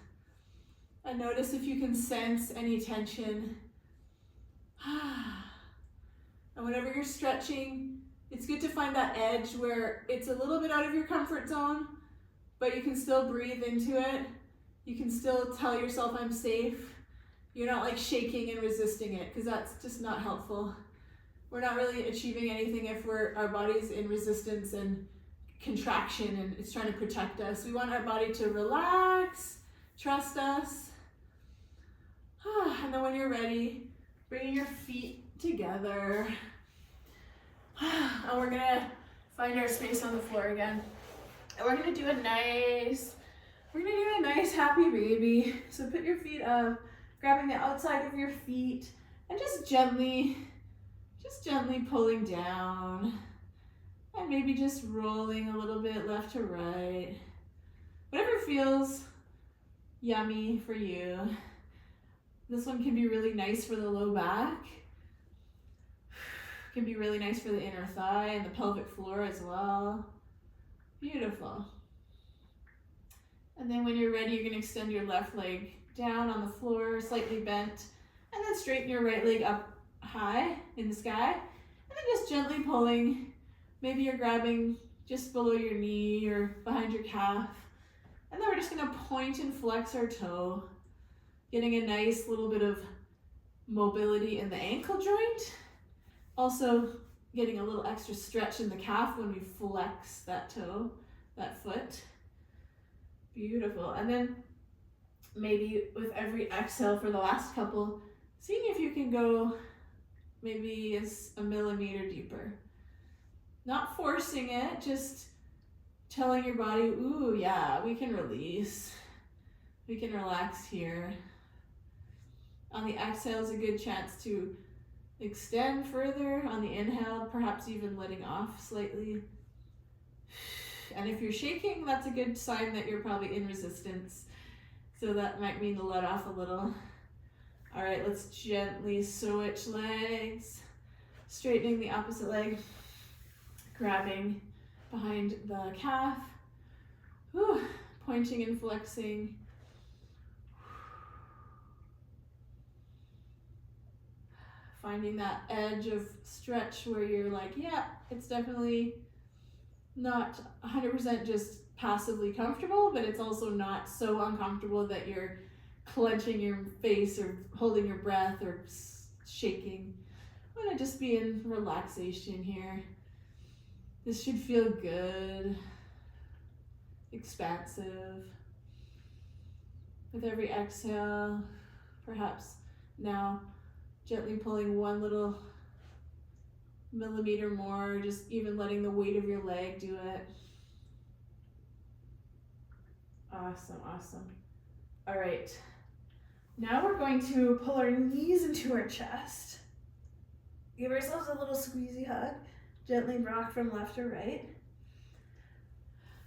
And notice if you can sense any tension. And whenever you're stretching, it's good to find that edge where it's a little bit out of your comfort zone, but you can still breathe into it. You can still tell yourself, I'm safe. You're not like shaking and resisting it, because that's just not helpful. We're not really achieving anything if our body's in resistance and contraction and it's trying to protect us. We want our body to relax, trust us. And then when you're ready, bringing your feet together. And we're gonna find our space on the floor again. And we're gonna do a nice happy baby. So put your feet up, grabbing the outside of your feet, and just gently pulling down. And maybe just rolling a little bit left to right. Whatever feels yummy for you. This one can be really nice for the low back. Can be really nice for the inner thigh and the pelvic floor as well. Beautiful. And then when you're ready, you're gonna extend your left leg down on the floor, slightly bent, and then straighten your right leg up high in the sky. And then just gently pulling. Maybe you're grabbing just below your knee or behind your calf. And then we're just gonna point and flex our toe, getting a nice little bit of mobility in the ankle joint. Also getting a little extra stretch in the calf when we flex that toe, that foot. Beautiful. And then maybe with every exhale for the last couple, seeing if you can go maybe a millimeter deeper. Not forcing it, just telling your body, ooh, yeah, we can release. We can relax here. On the exhale is a good chance to extend further. On the inhale, perhaps even letting off slightly. And if you're shaking, that's a good sign that you're probably in resistance. So that might mean to let off a little. All right, let's gently switch legs. Straightening the opposite leg. Grabbing behind the calf. Whew. Pointing and flexing. Finding that edge of stretch where you're like, yeah, it's definitely not 100% just passively comfortable, but it's also not so uncomfortable that you're clenching your face or holding your breath or shaking. I want to just be in relaxation here. This should feel good, expansive. With every exhale, Perhaps now gently pulling one little millimeter more, just even letting the weight of your leg do it. Awesome, awesome. All right, now we're going to pull our knees into our chest. Give ourselves a little squeezy hug. Gently rock from left to right.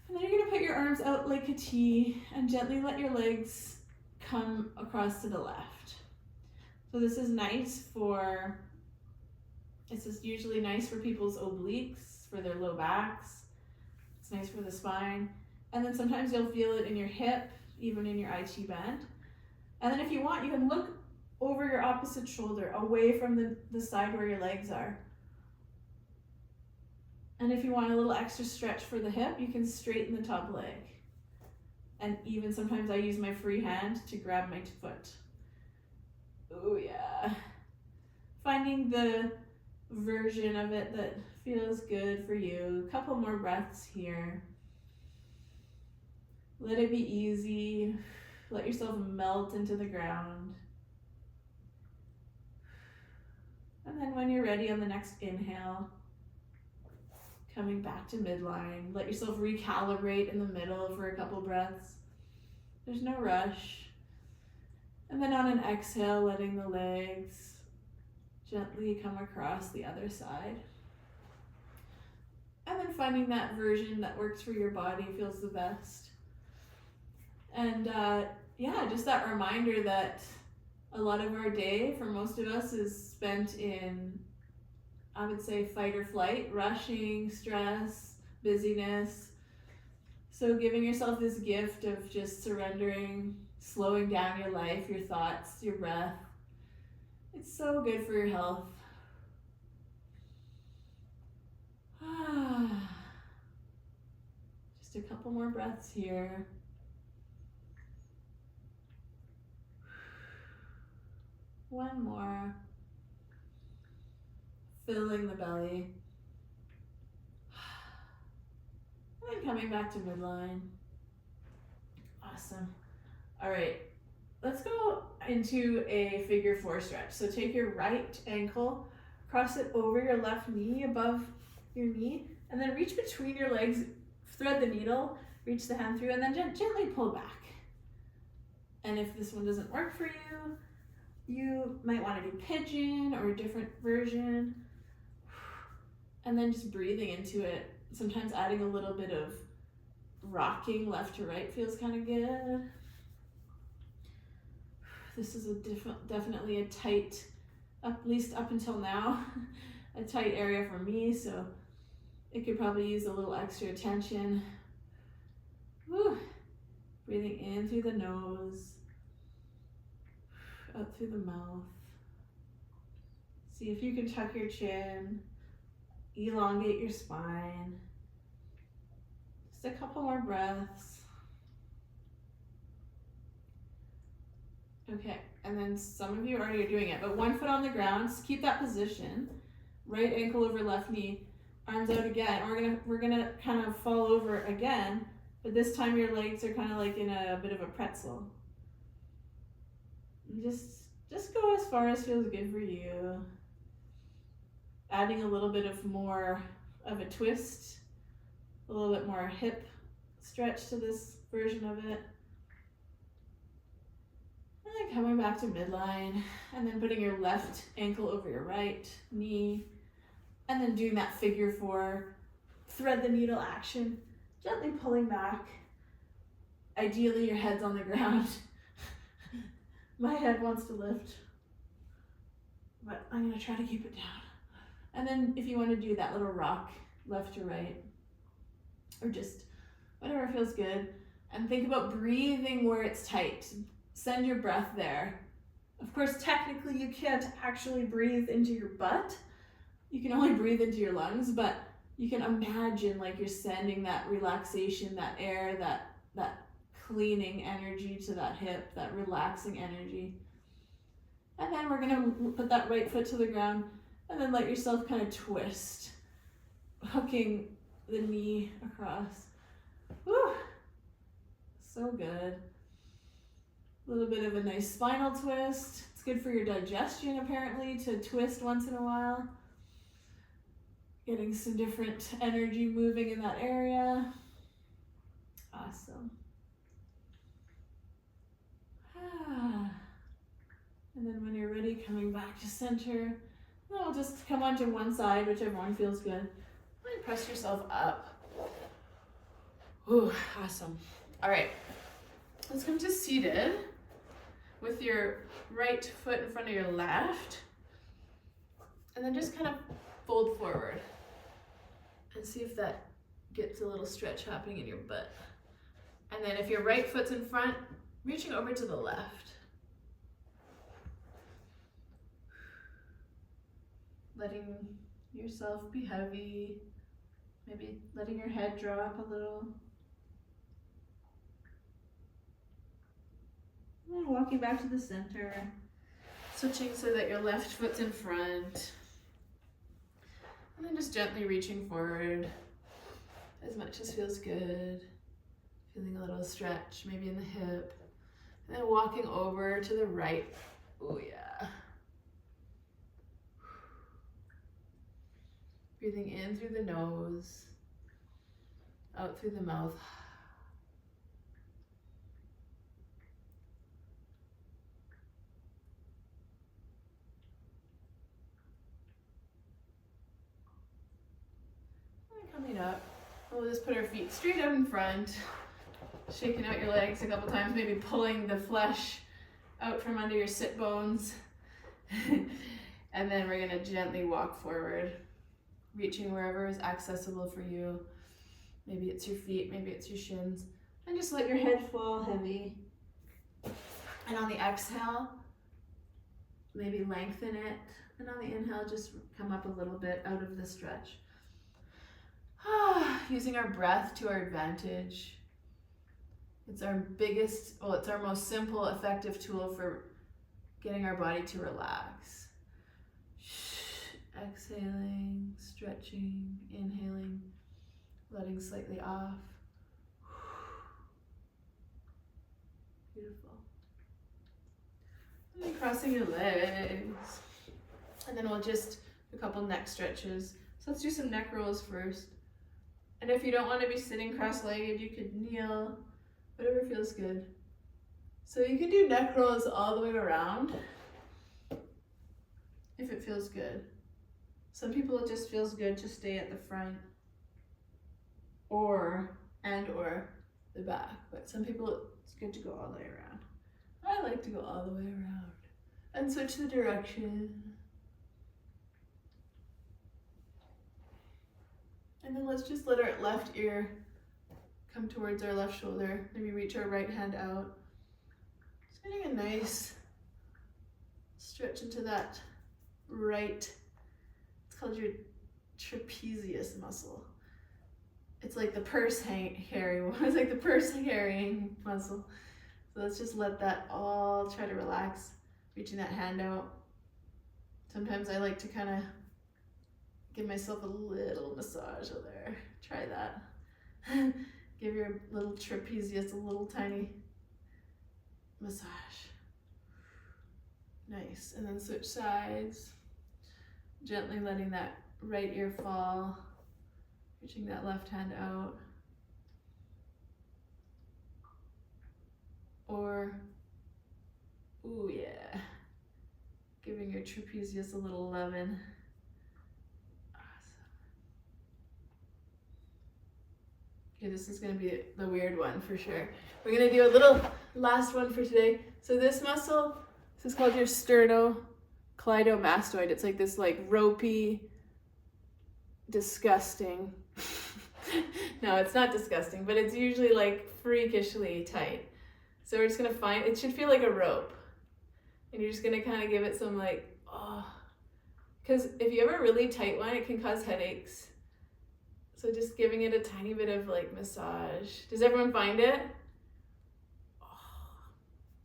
And then you're gonna put your arms out like a T and gently let your legs come across to the left. So this is nice this is usually nice for people's obliques, for their low backs. It's nice for the spine. And then sometimes you'll feel it in your hip, even in your IT band. And then if you want, you can look over your opposite shoulder, away from the side where your legs are. And if you want a little extra stretch for the hip, you can straighten the top leg. And even sometimes I use my free hand to grab my foot. Oh yeah. Finding the version of it that feels good for you. A couple more breaths here. Let it be easy. Let yourself melt into the ground. And then when you're ready on the next inhale, coming back to midline. Let yourself recalibrate in the middle for a couple breaths. There's no rush. And then on an exhale, letting the legs gently come across the other side. And then finding that version that works for your body, feels the best. And yeah, just that reminder that a lot of our day, for most of us, is spent in, I would say, fight or flight, rushing, stress, busyness. So giving yourself this gift of just surrendering, slowing down your life, your thoughts, your breath. It's so good for your health. Just a couple more breaths here. One more. Filling the belly. And then coming back to midline. Awesome. All right, let's go into a figure four stretch. So take your right ankle, cross it over your left knee, above your knee, and then reach between your legs, thread the needle, reach the hand through, and then gently pull back. And if this one doesn't work for you, you might want to do pigeon or a different version. And then just breathing into it. Sometimes adding a little bit of rocking left to right feels kind of good. This is definitely a tight, at least up until now, a tight area for me, so it could probably use a little extra attention. Whew. Breathing in through the nose, out through the mouth. See if you can tuck your chin, elongate your spine. Just a couple more breaths. Okay, and then some of you already are doing it, but one foot on the ground, just keep that position. Right ankle over left knee, arms out again. We're gonna kind of fall over again, but this time your legs are kind of like in a bit of a pretzel. And just go as far as feels good for you. Adding a little bit of more of a twist, a little bit more hip stretch to this version of it. And then coming back to midline, and then putting your left ankle over your right knee, and then doing that figure four, thread the needle action, gently pulling back. Ideally, your head's on the ground. My head wants to lift, but I'm gonna try to keep it down. And then if you want to do that little rock left to right, or just whatever feels good, and think about breathing where it's tight. Send your breath there. Of course, technically you can't actually breathe into your butt. You can only breathe into your lungs, but you can imagine like you're sending that relaxation, that air, that cleaning energy to that hip, that relaxing energy. And then we're gonna put that right foot to the ground and then let yourself kind of twist, hooking the knee across. Whew. So good. A little bit of a nice spinal twist. It's good for your digestion, apparently, to twist once in a while. Getting some different energy moving in that area. Awesome. And then when you're ready, coming back to center. We'll just come onto one side, whichever one feels good. And press yourself up. Ooh, awesome. All right, let's come to seated with your right foot in front of your left. And then just kind of fold forward and see if that gets a little stretch happening in your butt. And then if your right foot's in front, reaching over to the left. Letting yourself be heavy, maybe letting your head drop a little. And then walking back to the center, switching so that your left foot's in front. And then just gently reaching forward as much as feels good. Feeling a little stretch, maybe in the hip. And then walking over to the right. Oh yeah. Breathing in through the nose, out through the mouth. And coming up, we'll just put our feet straight out in front, shaking out your legs a couple times, maybe pulling the flesh out from under your sit bones. And then we're gonna gently walk forward, reaching wherever is accessible for you. Maybe it's your feet, maybe it's your shins. And just let your head fall heavy. And on the exhale, maybe lengthen it. And on the inhale, just come up a little bit out of the stretch. Using our breath to our advantage. It's our it's our most simple, effective tool for getting our body to relax. Exhaling, stretching, inhaling, letting slightly off. Beautiful. And then crossing your legs. And then we'll just do a couple neck stretches. So let's do some neck rolls first. And if you don't want to be sitting cross-legged, you could kneel, whatever feels good. So you can do neck rolls all the way around if it feels good. Some people it just feels good to stay at the front or the back, but some people it's good to go all the way around. I like to go all the way around and switch the direction. And then let's just let our left ear come towards our left shoulder. Maybe reach our right hand out. Just getting a nice stretch into that right. It's called your trapezius muscle. It's like the purse carrying one. It's like the purse carrying muscle. So let's just let that all try to relax, reaching that hand out. Sometimes I like to kind of give myself a little massage over there. Try that. Give your little trapezius a little tiny massage. Nice. And then switch sides. Gently letting that right ear fall. Reaching that left hand out. Or, ooh yeah. Giving your trapezius a little lovin'. Okay, this is gonna be the weird one for sure. We're gonna do a little last one for today. So this muscle, this is called your sternocleidomastoid. It's like this like ropey, disgusting. No, it's not disgusting, but it's usually like freakishly tight. So we're just gonna find, it should feel like a rope. And you're just gonna kind of give it some like, oh. Because if you have a really tight one, it can cause headaches. So just giving it a tiny bit of like massage. Does everyone find it? Oh,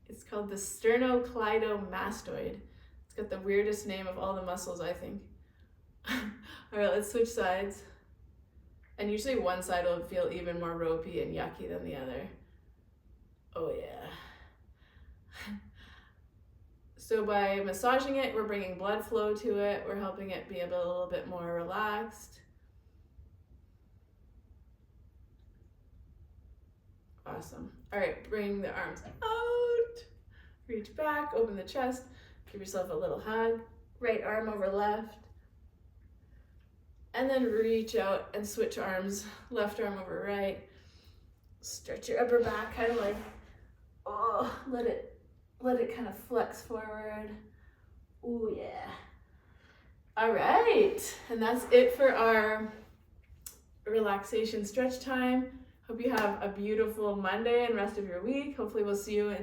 it's called the sternocleidomastoid. It's got the weirdest name of all the muscles, I think. All right, let's switch sides. And usually one side will feel even more ropey and yucky than the other. Oh yeah. So by massaging it, we're bringing blood flow to it. We're helping it be a little bit more relaxed. Awesome. All right, bring the arms out. Reach back, open the chest. Give yourself a little hug. Right arm over left. And then reach out and switch arms. Left arm over right. Stretch your upper back, kind of like, oh, let it kind of flex forward. Ooh, yeah. All right, and that's it for our relaxation stretch time. Hope you have a beautiful Monday and rest of your week. Hopefully we'll see you in